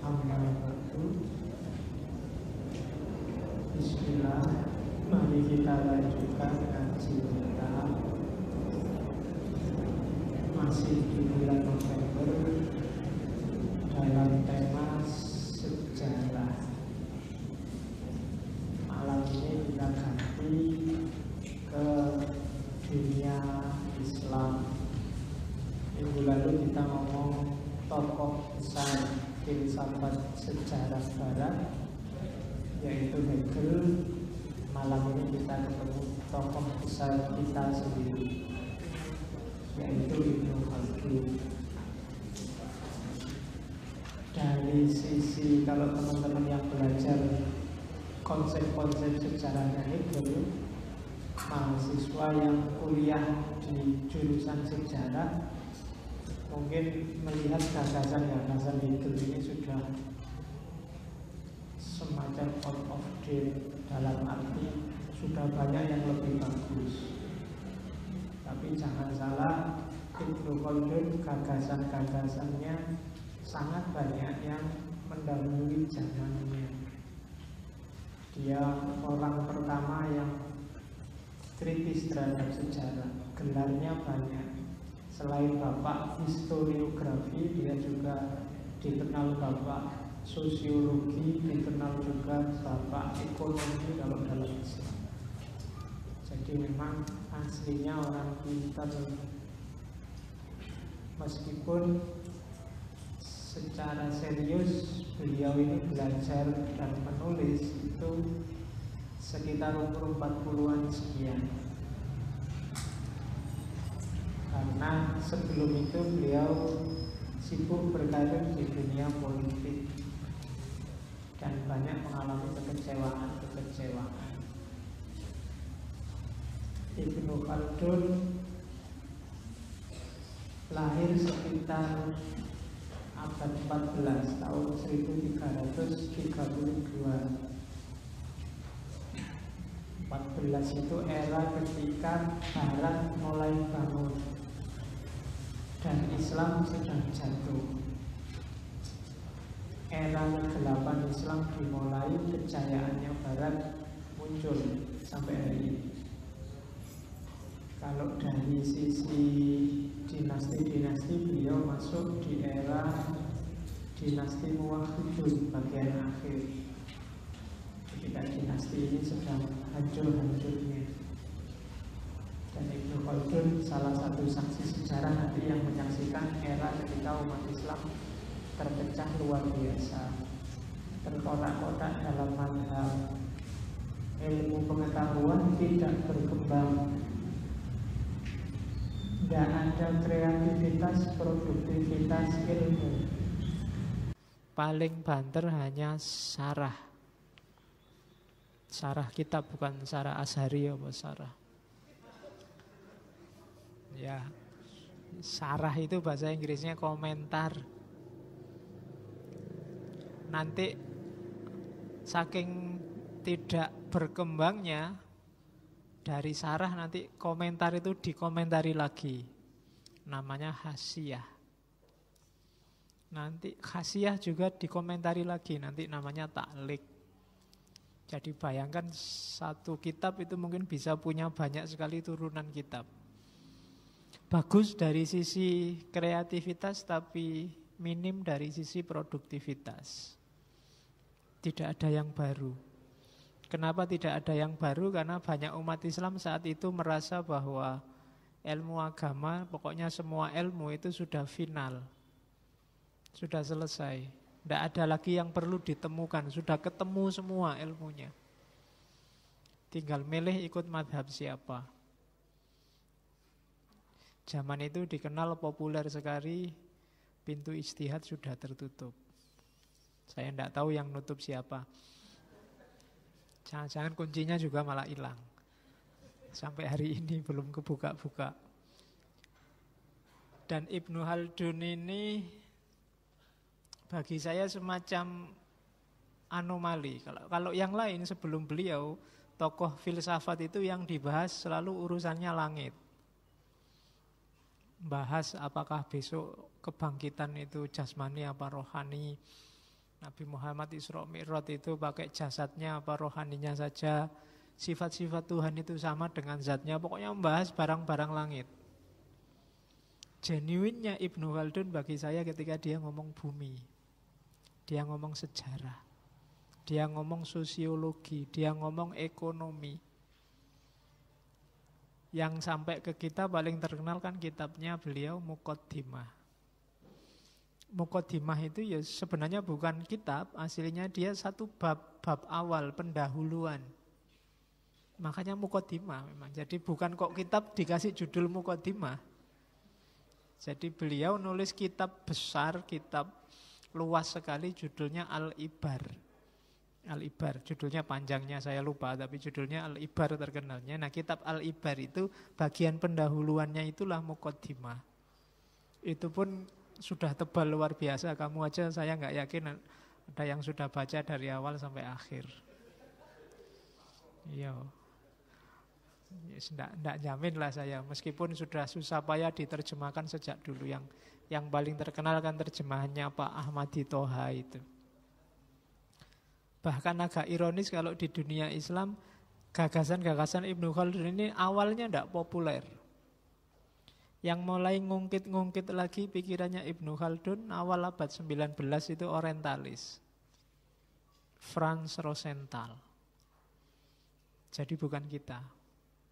Amma ba'du. Bismillah. Mari kita lanjutkan ngaji kita. Masih di bulan November dalam tema sejarah. Malam ini kita ganti ke dunia Islam. Minggu lalu kita ngomong tokoh besar filsafat sejarah barat, yaitu Hegel. Malam ini kita ketemu tokoh besar kita sendiri, yaitu Ibnu Khaldun. Dari sisi, kalau teman-teman yang belajar konsep-konsep sejarahnya Hegel, mahasiswa yang kuliah di jurusan sejarah mungkin melihat gagasan-gagasan Hegel ini sudah semacam out of date, dalam arti sudah banyak yang lebih bagus. Tapi jangan salah, Ibnu Khaldun gagasan-gagasannya sangat banyak yang mendahului zamannya. Dia orang pertama yang kritis terhadap sejarah, gelarnya banyak. Selain bapak historiografi, dia juga dikenal bapak sosiologi, dikenal juga bapak ekonomi kalau dalam Islam. Jadi memang aslinya orang pintar, meskipun secara serius beliau ini belajar dan menulis itu sekitar umur 40-an sekian. Karena sebelum itu beliau sibuk berkarir di dunia politik dan banyak mengalami kekecewaan. Ibnu Khaldun lahir sekitar abad 14, tahun 1332. 14 itu era ketika Barat mulai bangun dan Islam sedang jatuh. Era kegelapan Islam dimulai, kejayaannya Barat muncul sampai hari ini. Kalau dari sisi dinasti-dinasti, beliau masuk di era dinasti Muwahhidun bagian akhir, ketika dinasti ini sedang hancur-hancurnya. Dan Ibnu Khaldun salah satu saksi sejarah nanti yang menyaksikan era ketika umat Islam terpecah luar biasa, terkotak-kotak dalam madhab, ilmu pengetahuan tidak berkembang, tidak ada kreativitas, produktivitas ilmu. Paling banter hanya syarah. Syarah kitab, bukan syarah Azhari apa syarah. Ya, syarah itu bahasa Inggrisnya komentar. Nanti saking tidak berkembangnya dari syarah, nanti komentar itu dikomentari lagi, namanya hasiyah. Nanti hasiyah juga dikomentari lagi, nanti namanya ta'liq. Jadi bayangkan satu kitab itu mungkin bisa punya banyak sekali turunan kitab. Bagus dari sisi kreativitas, tapi minim dari sisi produktivitas. Tidak ada yang baru. Kenapa tidak ada yang baru? Karena banyak umat Islam saat itu merasa bahwa ilmu agama, pokoknya semua ilmu itu sudah final, sudah selesai. Tidak ada lagi yang perlu ditemukan, sudah ketemu semua ilmunya. Tinggal milih ikut madhab siapa. Zaman itu dikenal populer sekali, pintu ijtihad sudah tertutup. Saya tidak tahu yang nutup siapa. Jangan-jangan kuncinya juga malah hilang. Sampai hari ini belum kebuka-buka. Dan Ibnu Khaldun ini bagi saya semacam anomali. Kalau yang lain sebelum beliau, tokoh filsafat itu yang dibahas selalu urusannya langit. Bahas apakah besok kebangkitan itu jasmani apa rohani, Nabi Muhammad Isra Mi'raj itu pakai jasadnya apa rohaninya saja. Sifat-sifat Tuhan itu sama dengan zatnya. Pokoknya membahas barang-barang langit. Genuinnya Ibnu Khaldun bagi saya ketika dia ngomong bumi. Dia ngomong sejarah. Dia ngomong sosiologi. Dia ngomong ekonomi. Yang sampai ke kita paling terkenal kan kitabnya beliau Muqaddimah. Muqaddimah itu ya sebenarnya bukan kitab, aslinya dia satu bab awal, pendahuluan. Makanya Muqaddimah memang. Jadi bukan kok kitab dikasih judul Muqaddimah. Jadi beliau nulis kitab besar, kitab luas sekali, judulnya Al-Ibar. Al-Ibar, judulnya panjangnya saya lupa, tapi judulnya Al-Ibar terkenalnya. Nah, kitab Al-Ibar itu bagian pendahuluannya itulah Muqaddimah. Itu pun sudah tebal luar biasa. Kamu aja saya nggak yakin ada yang sudah baca dari awal sampai akhir. Iya. Tidak jamin lah saya. Meskipun sudah susah payah diterjemahkan sejak dulu. Yang paling terkenal kan terjemahannya Pak Ahmadi Toha itu. Bahkan agak ironis kalau di dunia Islam gagasan-gagasan Ibnu Khaldun ini awalnya tidak populer. Yang mulai ngungkit-ngungkit lagi pikirannya Ibnu Khaldun awal abad 19 itu orientalis. Franz Rosenthal. Jadi bukan kita.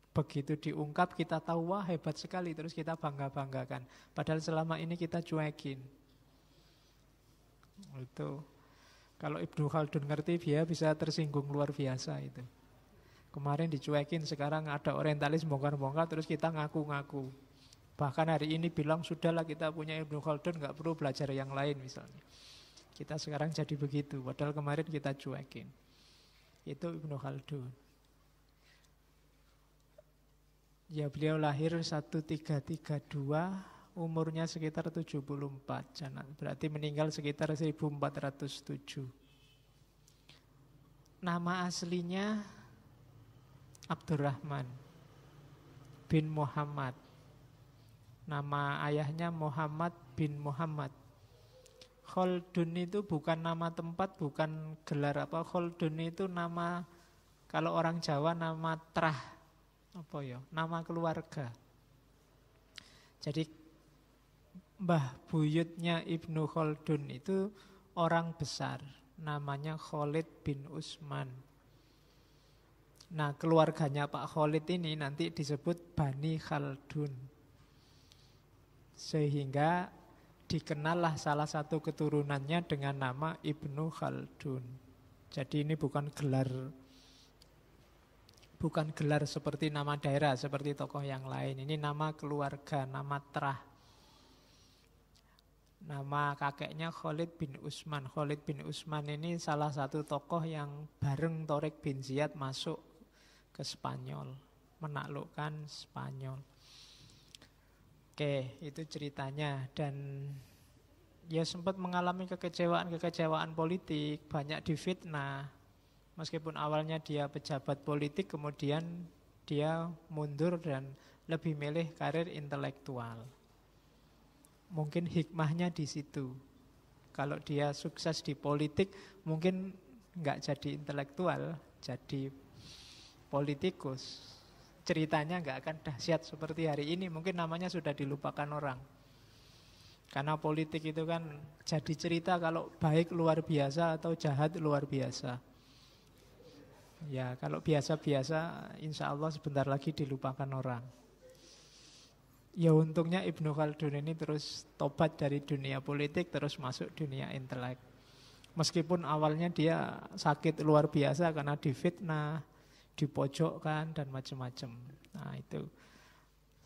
Begitu diungkap kita tahu wah hebat sekali, terus kita bangga-banggakan. Padahal selama ini kita cuekin. Itu kalau Ibnu Khaldun ngerti dia bisa tersinggung luar biasa itu. Kemarin dicuekin, sekarang ada orientalis bongkar-bongkar terus kita ngaku-ngaku. Bahkan hari ini bilang sudahlah kita punya Ibnu Khaldun, nggak perlu belajar yang lain misalnya. Kita sekarang jadi begitu, padahal kemarin kita cuekin. Itu Ibnu Khaldun. Ya beliau lahir 1332, umurnya sekitar 74, berarti meninggal sekitar 1407. Nama aslinya Abdurrahman bin Muhammad. Nama ayahnya Muhammad bin Muhammad. Khaldun itu bukan nama tempat, bukan gelar apa. Khaldun itu nama, kalau orang Jawa nama terah, apa ya? Nama keluarga. Jadi mbah buyutnya Ibnu Khaldun itu orang besar, namanya Khalid bin Utsman. Nah, keluarganya Pak Khalid ini nanti disebut Bani Khaldun. Sehingga dikenallah salah satu keturunannya dengan nama Ibnu Khaldun. Jadi ini bukan gelar seperti nama daerah, seperti tokoh yang lain. Ini nama keluarga, nama terah. Nama kakeknya Khalid bin Utsman. Khalid bin Utsman ini salah satu tokoh yang bareng Thareq bin Ziyad masuk ke Spanyol, menaklukkan Spanyol. Oke, itu ceritanya. Dan ya sempat mengalami kekecewaan politik, banyak difitnah. Meskipun awalnya dia pejabat politik, kemudian dia mundur dan lebih milih karir intelektual. Mungkin hikmahnya di situ. Kalau dia sukses di politik, mungkin nggak jadi intelektual, jadi politikus. Ceritanya nggak akan dahsyat seperti hari ini. Mungkin namanya sudah dilupakan orang. Karena politik itu kan jadi cerita kalau baik luar biasa atau jahat luar biasa. Ya kalau biasa-biasa insya Allah sebentar lagi dilupakan orang. Ya untungnya Ibnu Khaldun ini terus tobat dari dunia politik, terus masuk dunia intelek. Meskipun awalnya dia sakit luar biasa karena difitnah, dipojokkan dan macam-macam. Nah itu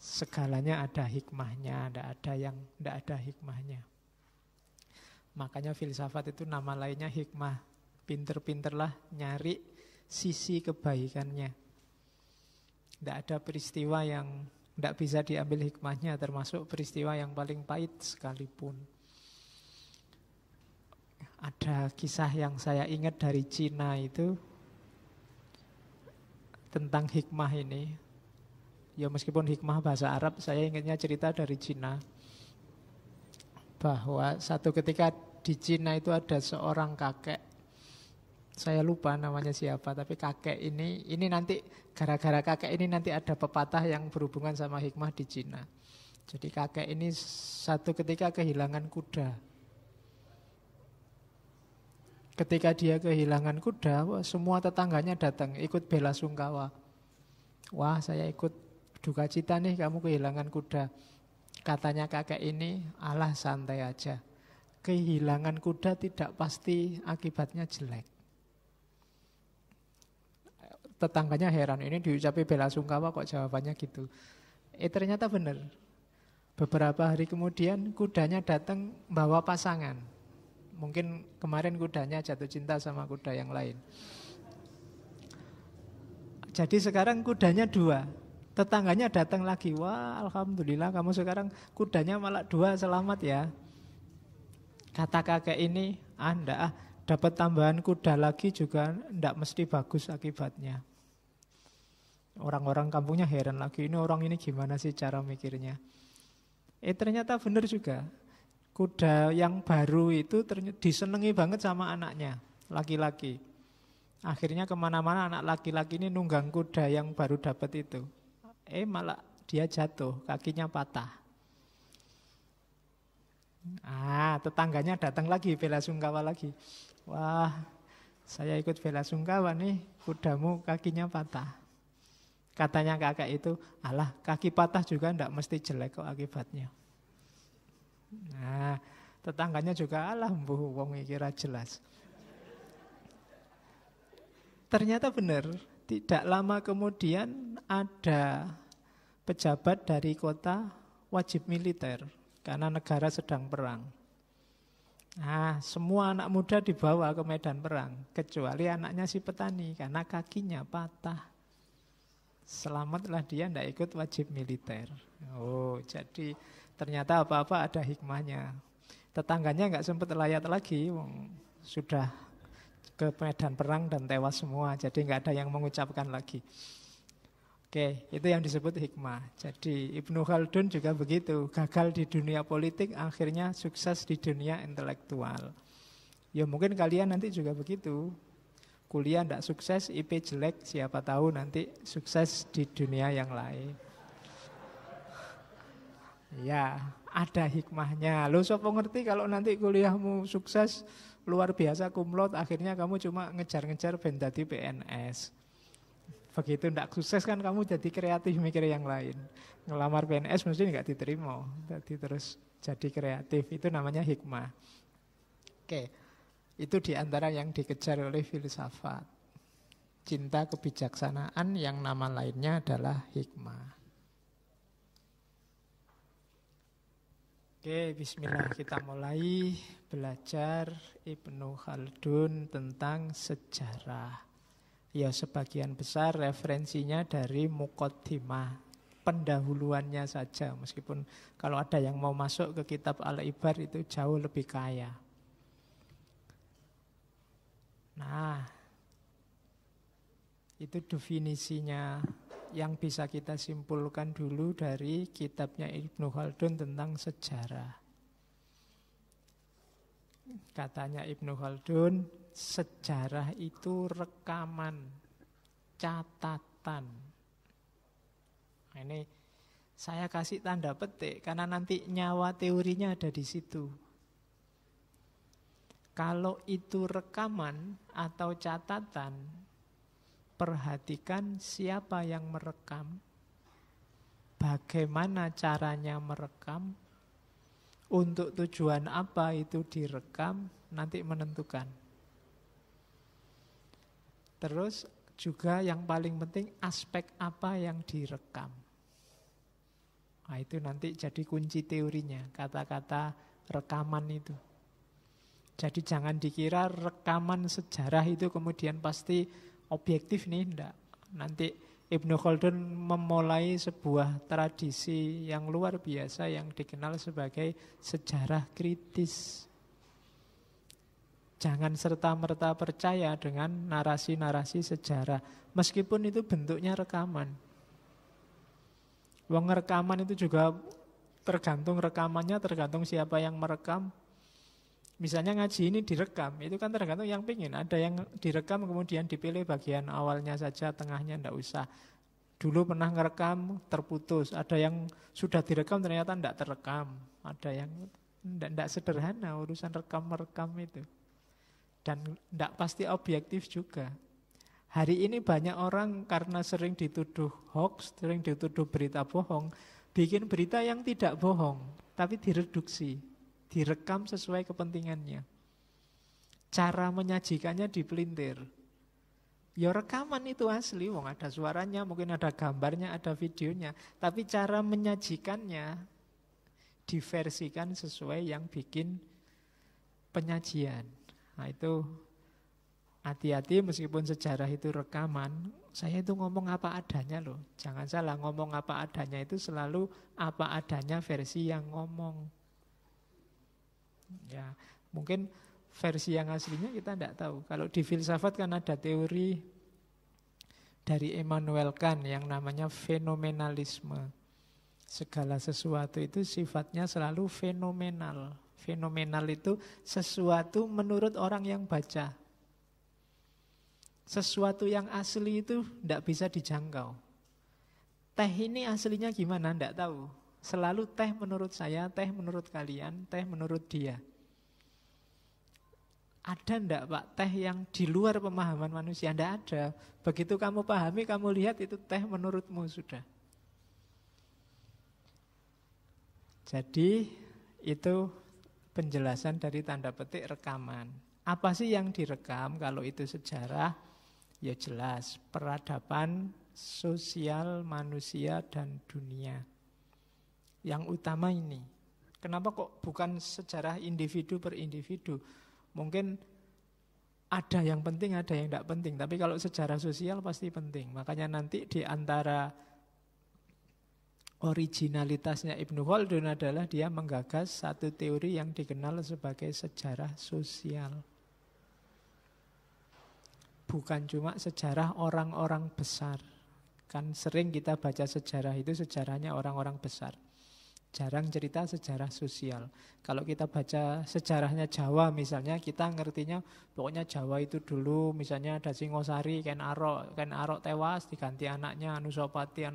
segalanya ada hikmahnya, tidak ada hikmahnya. Makanya filsafat itu nama lainnya hikmah. Pinter-pinterlah nyari sisi kebaikannya. Tidak ada peristiwa yang tidak bisa diambil hikmahnya, termasuk peristiwa yang paling pahit sekalipun. Ada kisah yang saya ingat dari Cina itu tentang hikmah ini. Ya meskipun hikmah bahasa Arab, saya ingatnya cerita dari Cina. Bahwa satu ketika di Cina itu ada seorang kakek, saya lupa namanya siapa, tapi kakek ini nanti gara-gara kakek ini nanti ada pepatah yang berhubungan sama hikmah di Cina. Jadi kakek ini satu ketika kehilangan kuda. Ketika dia kehilangan kuda, semua tetangganya datang ikut bela sungkawa. Wah, saya ikut duka cita nih kamu kehilangan kuda. Katanya kakek ini, alah santai aja. Kehilangan kuda tidak pasti akibatnya jelek. Tetangganya heran, ini diucapi bela sungkawa kok jawabannya gitu. Ternyata benar. Beberapa hari kemudian kudanya datang bawa pasangan. Mungkin kemarin kudanya jatuh cinta sama kuda yang lain. Jadi sekarang kudanya 2. Tetangganya datang lagi. Wah, alhamdulillah kamu sekarang kudanya malah 2, selamat ya. Kata kakek ini, enggak, dapat tambahan kuda lagi juga enggak mesti bagus akibatnya. Orang-orang kampungnya heran lagi, ini orang ini gimana sih cara mikirnya. Ternyata benar juga. Kuda yang baru itu disenangi banget sama anaknya, laki-laki. Akhirnya kemana-mana anak laki-laki ini nunggang kuda yang baru dapat itu. Malah dia jatuh, kakinya patah. Tetangganya datang lagi, bela sungkawa lagi. Wah, saya ikut bela sungkawa nih, kudamu kakinya patah. Katanya kakek itu, alah kaki patah juga ndak mesti jelek kok akibatnya. Nah, tetangganya juga alah mbuh wong kira jelas. Ternyata benar, tidak lama kemudian ada pejabat dari kota wajib militer karena negara sedang perang. Semua anak muda dibawa ke medan perang kecuali anaknya si petani karena kakinya patah. Selamatlah dia, tidak ikut wajib militer. Jadi ternyata apa-apa ada hikmahnya. Tetangganya nggak sempat layat lagi, sudah ke medan perang dan tewas semua. Jadi nggak ada yang mengucapkan lagi. Oke, itu yang disebut hikmah. Jadi Ibnu Khaldun juga begitu. Gagal di dunia politik, akhirnya sukses di dunia intelektual. Ya mungkin kalian nanti juga begitu. Kuliah tidak sukses, IP jelek, siapa tahu nanti sukses di dunia yang lain. Ya, ada hikmahnya. Lo sopo ngerti kalau nanti kuliahmu sukses, luar biasa kumlot, akhirnya kamu cuma ngejar-ngejar ben dadi PNS. Begitu tidak sukses kan kamu jadi kreatif mikir yang lain. Ngelamar PNS mesti nggak diterima. Jadi terus jadi kreatif, itu namanya hikmah. Oke. Itu diantara yang dikejar oleh filsafat. Cinta kebijaksanaan yang nama lainnya adalah hikmah. Oke, bismillah, kita mulai belajar Ibnu Khaldun tentang sejarah. Ya, sebagian besar referensinya dari Muqaddimah, pendahuluannya saja. Meskipun kalau ada yang mau masuk ke kitab Al-Ibar itu jauh lebih kaya. Nah, itu definisinya yang bisa kita simpulkan dulu dari kitabnya Ibnu Khaldun tentang sejarah. Katanya Ibnu Khaldun, sejarah itu rekaman, catatan. Ini saya kasih tanda petik karena nanti nyawa teorinya ada di situ. Kalau itu rekaman atau catatan, perhatikan siapa yang merekam, bagaimana caranya merekam, untuk tujuan apa itu direkam, nanti menentukan. Terus juga yang paling penting aspek apa yang direkam. Nah, itu nanti jadi kunci teorinya, kata-kata rekaman itu. Jadi jangan dikira rekaman sejarah itu kemudian pasti objektif nih, enggak. Nanti Ibnu Khaldun memulai sebuah tradisi yang luar biasa yang dikenal sebagai sejarah kritis. Jangan serta-merta percaya dengan narasi-narasi sejarah, meskipun itu bentuknya rekaman. Wong rekaman itu juga tergantung rekamannya, tergantung siapa yang merekam. Misalnya ngaji ini direkam, itu kan tergantung yang pingin. Ada yang direkam kemudian dipilih bagian awalnya saja, tengahnya ndak usah. Dulu pernah ngerekam, terputus. Ada yang sudah direkam ternyata ndak terekam. Ada yang ndak sederhana urusan rekam-merekam itu. Dan ndak pasti objektif juga. Hari ini banyak orang karena sering dituduh hoax, sering dituduh berita bohong, bikin berita yang tidak bohong, tapi direduksi, direkam sesuai kepentingannya. Cara menyajikannya dipelintir. Ya rekaman itu asli, wong ada suaranya, mungkin ada gambarnya, ada videonya, tapi cara menyajikannya diversikan sesuai yang bikin penyajian. Nah itu hati-hati, meskipun sejarah itu rekaman, saya itu ngomong apa adanya loh. Jangan salah, ngomong apa adanya itu selalu apa adanya versi yang ngomong. Ya, mungkin versi yang aslinya kita tidak tahu. Kalau di filsafat kan ada teori dari Immanuel Kant yang namanya fenomenalisme. Segala sesuatu itu sifatnya selalu fenomenal. Fenomenal itu sesuatu menurut orang yang baca. Sesuatu yang asli itu tidak bisa dijangkau. Teh ini aslinya gimana? Tidak tahu. Selalu teh menurut saya, teh menurut kalian, teh menurut dia. Ada ndak Pak teh yang di luar pemahaman manusia? Ndak ada. Begitu kamu pahami, kamu lihat itu teh menurutmu sudah. Jadi itu penjelasan dari tanda petik rekaman. Apa sih yang direkam? Kalau itu sejarah, ya jelas peradaban sosial manusia dan dunia. Yang utama ini. Kenapa kok bukan sejarah individu per individu? Mungkin ada yang penting, ada yang tidak penting. Tapi kalau sejarah sosial pasti penting. Makanya nanti di antara originalitasnya Ibnu Khaldun adalah dia menggagas satu teori yang dikenal sebagai sejarah sosial. Bukan cuma sejarah orang-orang besar. Kan sering kita baca sejarah itu sejarahnya orang-orang besar. Jarang cerita sejarah sosial. Kalau kita baca sejarahnya Jawa misalnya, kita ngertinya pokoknya Jawa itu dulu misalnya ada Singosari, Ken Arok tewas diganti anaknya Anusapati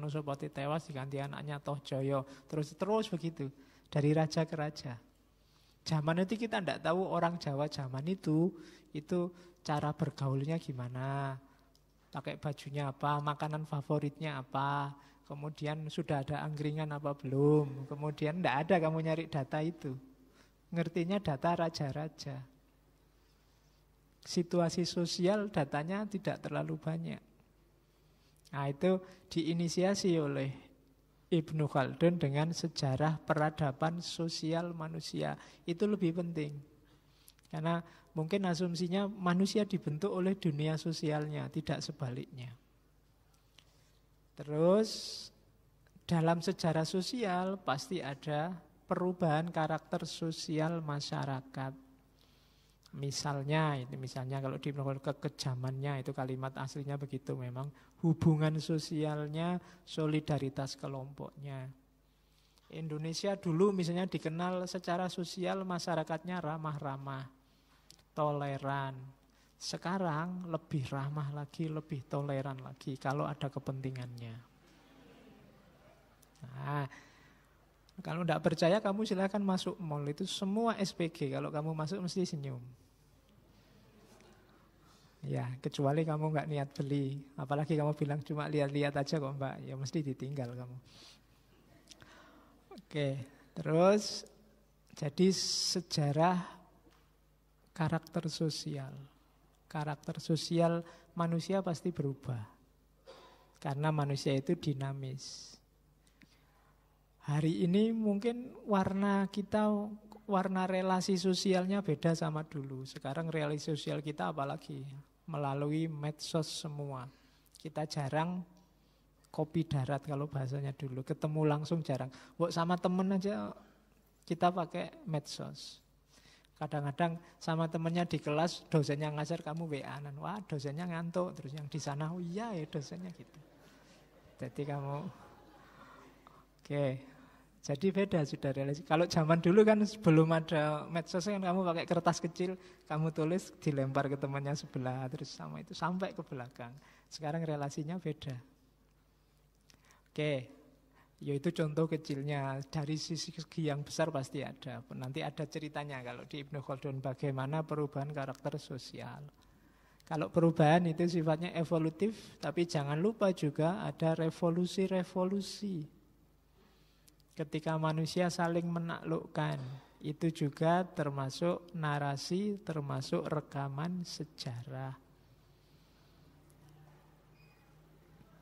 tewas diganti anaknya Tohjoyo. Terus begitu dari raja ke raja. Zaman itu kita tidak tahu orang Jawa zaman itu cara bergaulnya gimana, pakai bajunya apa, makanan favoritnya apa, kemudian sudah ada angkringan apa belum, kemudian tidak ada kamu nyari data itu. Ngertinya data raja-raja. Situasi sosial datanya tidak terlalu banyak. Nah itu diinisiasi oleh Ibnu Khaldun dengan sejarah peradaban sosial manusia. Itu lebih penting. Karena mungkin asumsinya manusia dibentuk oleh dunia sosialnya, tidak sebaliknya. Terus dalam sejarah sosial pasti ada perubahan karakter sosial masyarakat. Misalnya kalau di kekejamannya itu kalimat aslinya begitu memang, hubungan sosialnya, solidaritas kelompoknya. Indonesia dulu misalnya dikenal secara sosial masyarakatnya ramah-ramah, toleran. Sekarang lebih ramah lagi, lebih toleran lagi kalau ada kepentingannya. Nah, kalau tidak percaya kamu silakan masuk mall, itu semua SPG, kalau kamu masuk mesti senyum. Ya, kecuali kamu nggak niat beli. Apalagi kamu bilang cuma lihat-lihat aja kok Mbak, ya mesti ditinggal kamu. Oke, terus jadi sejarah karakter sosial. Karakter sosial manusia pasti berubah. Karena manusia itu dinamis. Hari ini mungkin warna relasi sosialnya beda sama dulu. Sekarang relasi sosial kita apalagi melalui medsos semua. Kita jarang kopi darat kalau bahasanya dulu. Ketemu langsung jarang. Sama temen aja kita pakai medsos. Kadang-kadang sama temennya di kelas, dosennya ngajar kamu WA-an. Wah dosennya ngantuk. Terus yang di sana, oh iya ya dosennya gitu. Jadi kamu, oke. Jadi beda sudah relasi. Kalau zaman dulu kan sebelum ada medsos kan kamu pakai kertas kecil, kamu tulis dilempar ke temannya sebelah terus sama itu sampai ke belakang. Sekarang relasinya beda. Oke. Ya itu contoh kecilnya. Dari sisi yang besar pasti ada. Nanti ada ceritanya kalau di Ibnu Khaldun bagaimana perubahan karakter sosial. Kalau perubahan itu sifatnya evolutif, tapi jangan lupa juga ada revolusi-revolusi. Ketika manusia saling menaklukkan, itu juga termasuk narasi, termasuk rekaman sejarah.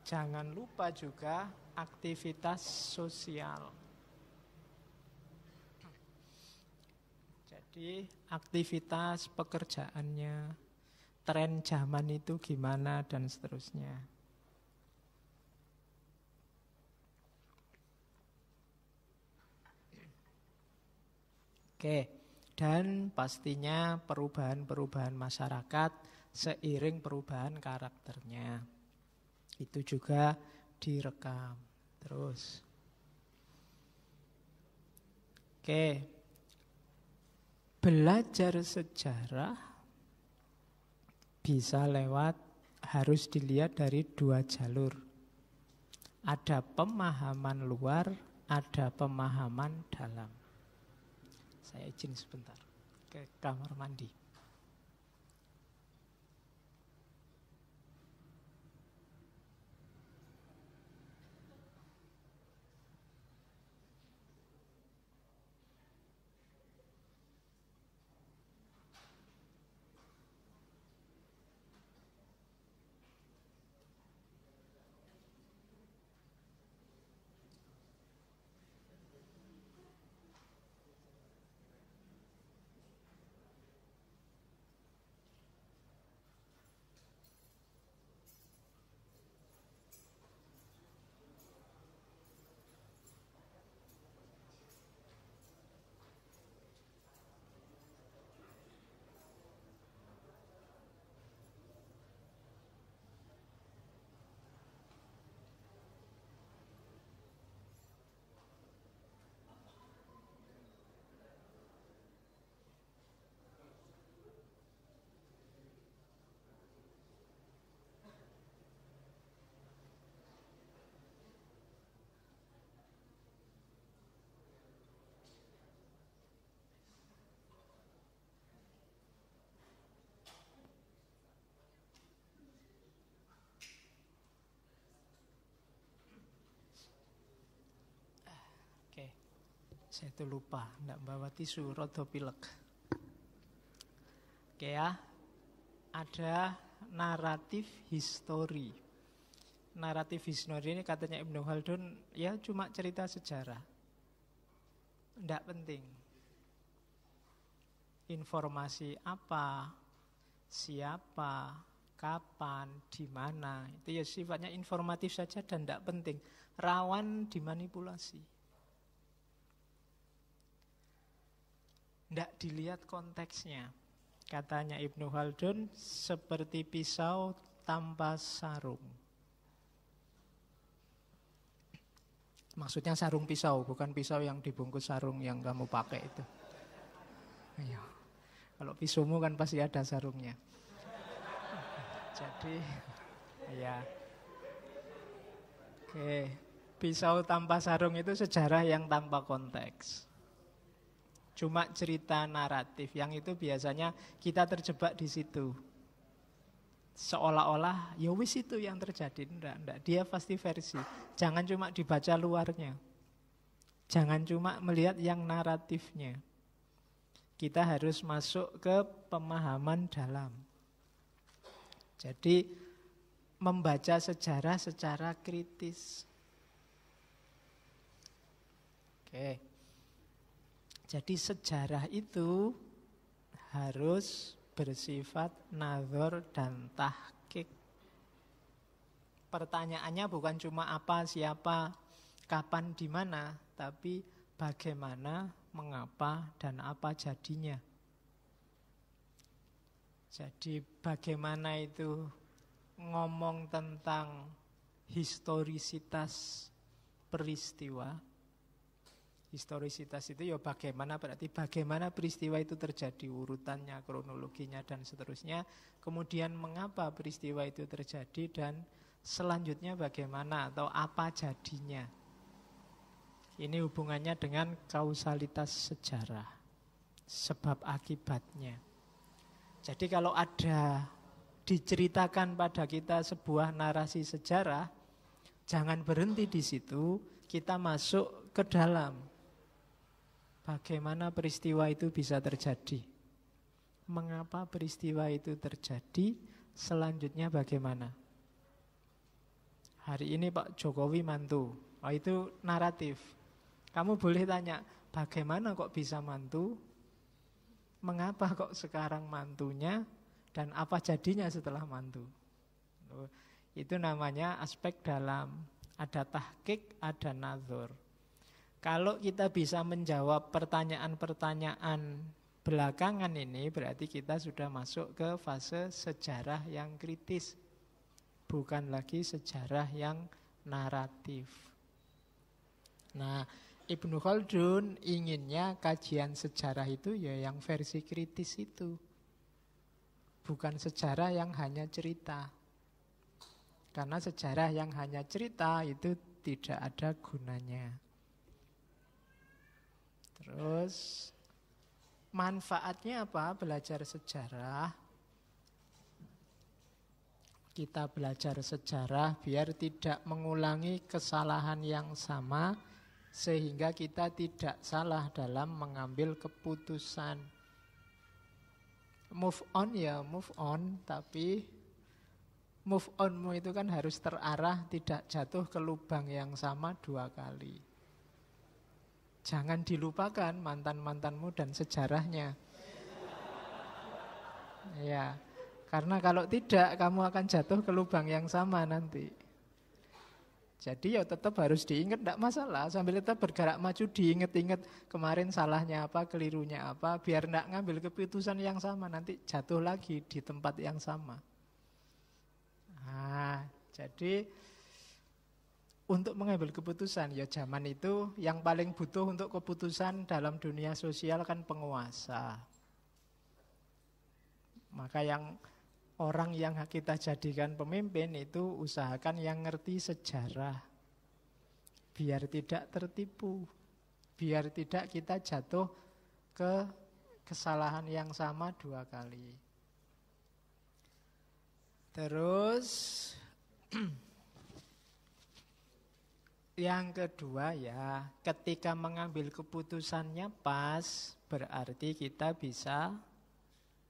Jangan lupa juga aktivitas sosial. Jadi aktivitas pekerjaannya, tren zaman itu gimana dan seterusnya. Oke, dan pastinya perubahan-perubahan masyarakat seiring perubahan karakternya. Itu juga direkam. Terus. Oke. Belajar sejarah bisa harus dilihat dari dua jalur. Ada pemahaman luar, ada pemahaman dalam. Saya izin sebentar ke kamar mandi. Saya itu lupa, enggak bawa tisu, rada pilek. Oke ya, ada naratif histori. Naratif histori ini katanya Ibnu Khaldun, ya cuma cerita sejarah. Enggak penting. Informasi apa, siapa, kapan, di mana, itu ya sifatnya informatif saja dan enggak penting. Rawan dimanipulasi. Tidak dilihat konteksnya. Katanya Ibnu Khaldun, seperti pisau tanpa sarung. Maksudnya sarung pisau, bukan pisau yang dibungkus sarung yang kamu pakai itu. Ayo. Kalau pisaumu kan pasti ada sarungnya. Jadi, ya. Oke, pisau tanpa sarung itu sejarah yang tanpa konteks. Cuma cerita naratif yang itu biasanya kita terjebak di situ. Seolah-olah ya wis itu yang terjadi. Enggak. Dia pasti versi. Jangan cuma dibaca luarnya. Jangan cuma melihat yang naratifnya. Kita harus masuk ke pemahaman dalam. Jadi membaca sejarah secara kritis. Oke. Jadi sejarah itu harus bersifat nazar dan tahqiq. Pertanyaannya bukan cuma apa, siapa, kapan, di mana, tapi bagaimana, mengapa, dan apa jadinya. Jadi bagaimana itu ngomong tentang historisitas peristiwa, Historisitas itu ya bagaimana, berarti bagaimana peristiwa itu terjadi, urutannya, kronologinya, dan seterusnya. Kemudian mengapa peristiwa itu terjadi dan selanjutnya bagaimana atau apa jadinya. Ini hubungannya dengan kausalitas sejarah, sebab akibatnya. Jadi kalau ada diceritakan pada kita sebuah narasi sejarah, jangan berhenti di situ, kita masuk ke dalam. Bagaimana peristiwa itu bisa terjadi? Mengapa peristiwa itu terjadi? Selanjutnya bagaimana? Hari ini Pak Jokowi mantu. Oh, itu naratif. Kamu boleh tanya, bagaimana kok bisa mantu? Mengapa kok sekarang mantunya? Dan apa jadinya setelah mantu? Oh, itu namanya aspek dalam. Ada tahqiq, ada nazar. Kalau kita bisa menjawab pertanyaan-pertanyaan belakangan ini, berarti kita sudah masuk ke fase sejarah yang kritis. Bukan lagi sejarah yang naratif. Nah, Ibnu Khaldun inginnya kajian sejarah itu ya yang versi kritis itu. Bukan sejarah yang hanya cerita. Karena sejarah yang hanya cerita itu tidak ada gunanya. Terus manfaatnya apa belajar sejarah? Kita belajar sejarah biar tidak mengulangi kesalahan yang sama, sehingga kita tidak salah dalam mengambil keputusan. Move on ya move on, tapi move onmu itu kan harus terarah, tidak jatuh ke lubang yang sama 2 kali. Jangan dilupakan mantan-mantanmu dan sejarahnya. Ya, karena kalau tidak kamu akan jatuh ke lubang yang sama nanti. Jadi ya tetap harus diingat, tidak masalah. Sambil tetap bergerak maju, diingat-ingat kemarin salahnya apa, kelirunya apa, biar tidak ngambil keputusan yang sama, nanti jatuh lagi di tempat yang sama. Nah, jadi untuk mengambil keputusan, ya zaman itu yang paling butuh untuk keputusan dalam dunia sosial kan penguasa. Maka orang yang kita jadikan pemimpin itu usahakan yang ngerti sejarah. Biar tidak tertipu. Biar tidak kita jatuh ke kesalahan yang sama 2 kali. Terus yang kedua ya, ketika mengambil keputusannya pas, berarti kita bisa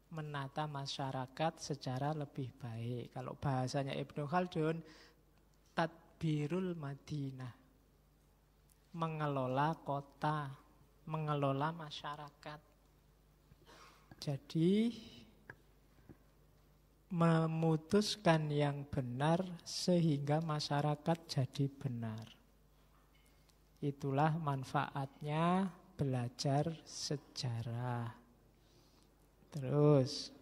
menata masyarakat secara lebih baik. Kalau bahasanya Ibnu Khaldun, tadbirul Madinah, mengelola kota, mengelola masyarakat. Jadi memutuskan yang benar sehingga masyarakat jadi benar. Itulah manfaatnya belajar sejarah. Terus,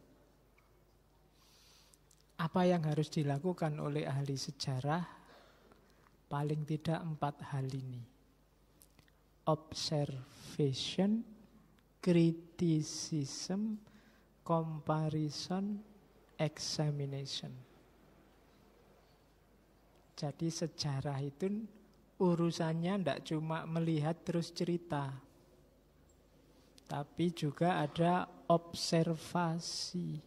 apa yang harus dilakukan oleh ahli sejarah? Paling tidak 4 hal ini. Observation, criticism, comparison, examination. Jadi sejarah itu urusannya tidak cuma melihat terus cerita, tapi juga ada observasi,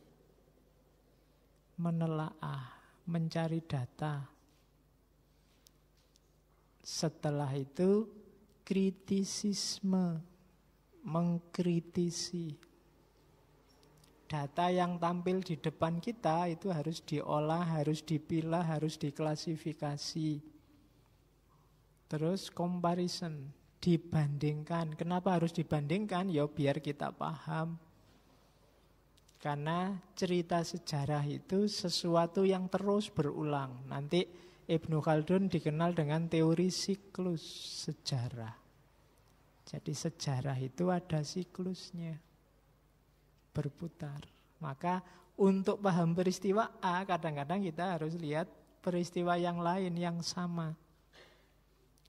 menelaah, mencari data. Setelah itu kritisisme, mengkritisi. Data yang tampil di depan kita itu harus diolah, harus dipilah, harus diklasifikasi. Terus comparison, dibandingkan. Kenapa harus dibandingkan? Ya biar kita paham. Karena cerita sejarah itu sesuatu yang terus berulang. Nanti Ibnu Khaldun dikenal dengan teori siklus sejarah. Jadi sejarah itu ada siklusnya, berputar. Maka untuk paham peristiwa A, kadang-kadang kita harus lihat peristiwa yang lain yang sama.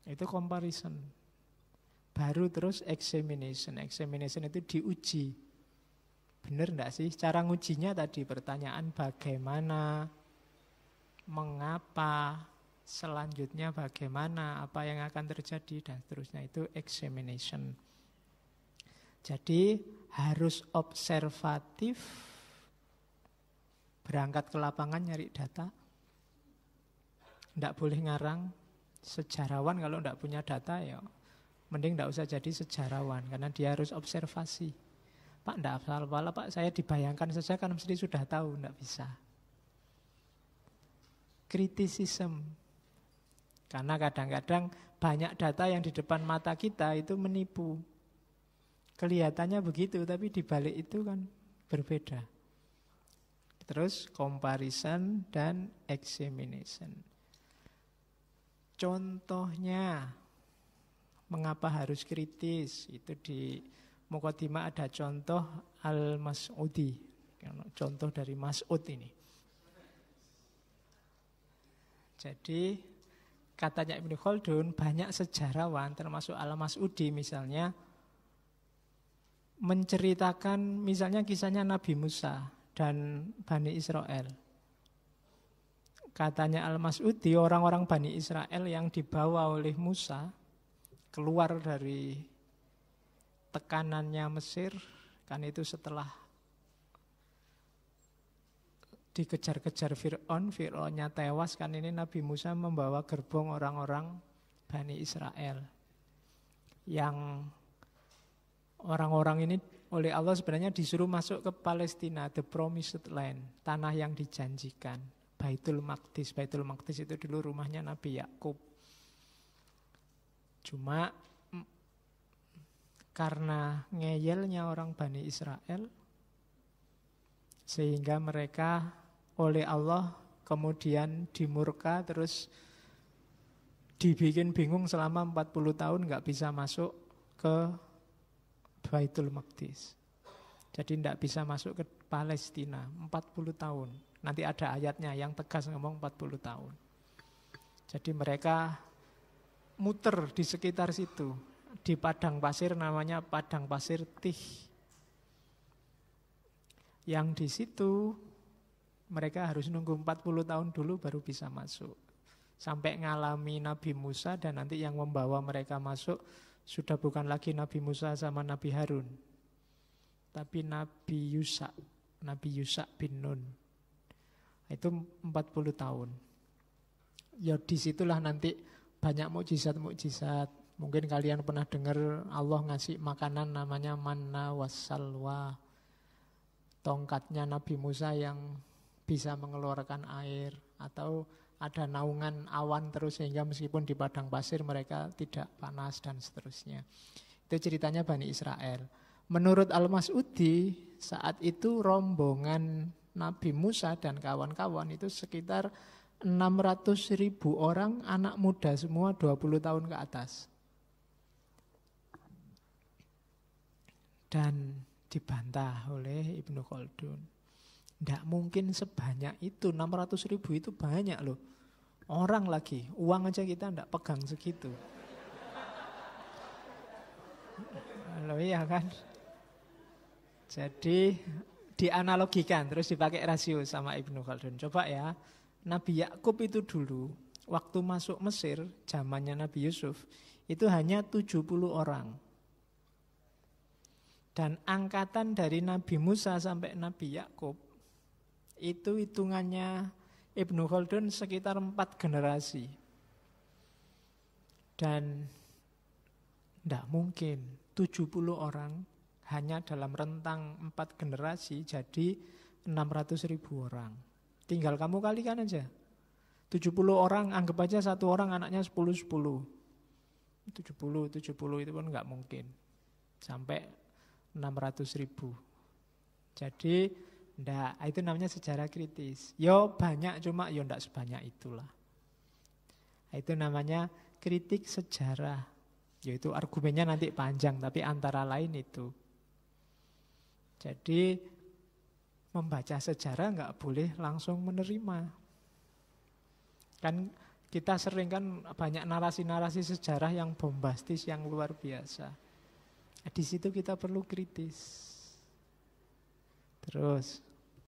Itu comparison. baru terus examination. Examination itu diuji. Benar enggak sih? Cara ngujinya tadi pertanyaan bagaimana, mengapa, selanjutnya bagaimana, apa yang akan terjadi, dan seterusnya. Itu examination. Jadi harus observatif, berangkat ke lapangan nyari data. Tidak boleh ngarang. Sejarawan kalau tidak punya data ya mending tidak usah jadi sejarawan, karena dia harus observasi. Pak, tidak hafal-hafal, Pak, saya dibayangkan saja kan mesti sudah tahu. Tidak bisa. Kritisisme. Karena kadang-kadang banyak data yang di depan mata kita itu menipu. Kelihatannya begitu, tapi di balik itu kan berbeda. Terus comparison dan examination. Contohnya, mengapa harus kritis? Itu di Muqaddimah ada contoh Al-Mas'udi. Contoh dari Mas'ud ini. Jadi katanya Ibnu Khaldun, banyak sejarawan termasuk Al-Mas'udi misalnya menceritakan misalnya kisahnya Nabi Musa dan Bani Israel. Katanya Al-Mas'udi, orang-orang Bani Israel yang dibawa oleh Musa keluar dari tekanannya Mesir, kan itu setelah dikejar-kejar Fir'aunnya tewas, kan ini Nabi Musa membawa gerbong orang-orang Bani Israel. Yang orang-orang ini oleh Allah sebenarnya disuruh masuk ke Palestina, the promised land, tanah yang dijanjikan, Baitul Maqdis. Baitul Maqdis itu dulu rumahnya Nabi Yakub. Cuma karena ngeyelnya orang Bani Israel, sehingga mereka oleh Allah kemudian dimurka, terus dibikin bingung selama 40 tahun gak bisa masuk ke Baitul Maqdis. Jadi tidak bisa masuk ke Palestina 40 tahun. Nanti ada ayatnya yang tegas ngomong 40 tahun. Jadi mereka muter di sekitar situ, di padang pasir, namanya padang pasir Tih. Yang di situ mereka harus nunggu 40 tahun dulu baru bisa masuk. Sampai ngalami Nabi Musa, dan nanti yang membawa mereka masuk sudah bukan lagi Nabi Musa sama Nabi Harun, tapi Nabi Yusa bin Nun. Itu 40 tahun. Ya disitulah nanti banyak mukjizat-mukjizat. Mungkin kalian pernah dengar Allah ngasih makanan namanya manna wassalwa. Tongkatnya Nabi Musa yang bisa mengeluarkan air. Atau ada naungan awan terus sehingga meskipun di padang pasir mereka tidak panas dan seterusnya. Itu ceritanya Bani Israel. Menurut Al-Mas'udi, saat itu rombongan Nabi Musa dan kawan-kawan itu sekitar 600.000 orang, anak muda semua 20 tahun ke atas. Dan dibantah oleh Ibnu Khaldun. Tidak mungkin sebanyak itu, 600.000 itu banyak loh. Orang lagi, uang aja kita tidak pegang segitu. Loh iya kan? Jadi dianalogikan, terus dipakai rasio sama Ibnu Khaldun. Coba ya, Nabi Yakub itu dulu, waktu masuk Mesir, zamannya Nabi Yusuf, itu hanya 70 orang. Dan angkatan dari Nabi Musa sampai Nabi Yakub, itu hitungannya Ibnu Khaldun sekitar 4 generasi. Dan tidak mungkin 70 orang hanya dalam rentang 4 generasi jadi 600.000 orang. Tinggal kamu kalikan aja. 70 orang, anggap aja satu orang anaknya 10-10. 70 itu pun nggak mungkin. Sampai 600.000. Jadi ndak, itu namanya sejarah kritis. Yo banyak, cuma yo ndak sebanyak itulah. Itu namanya kritik sejarah. Yaitu argumennya nanti panjang, tapi antara lain itu. Jadi membaca sejarah nggak boleh langsung menerima. Kan Kita sering kan banyak narasi-narasi sejarah yang bombastis, yang luar biasa. Di situ kita perlu kritis. Terus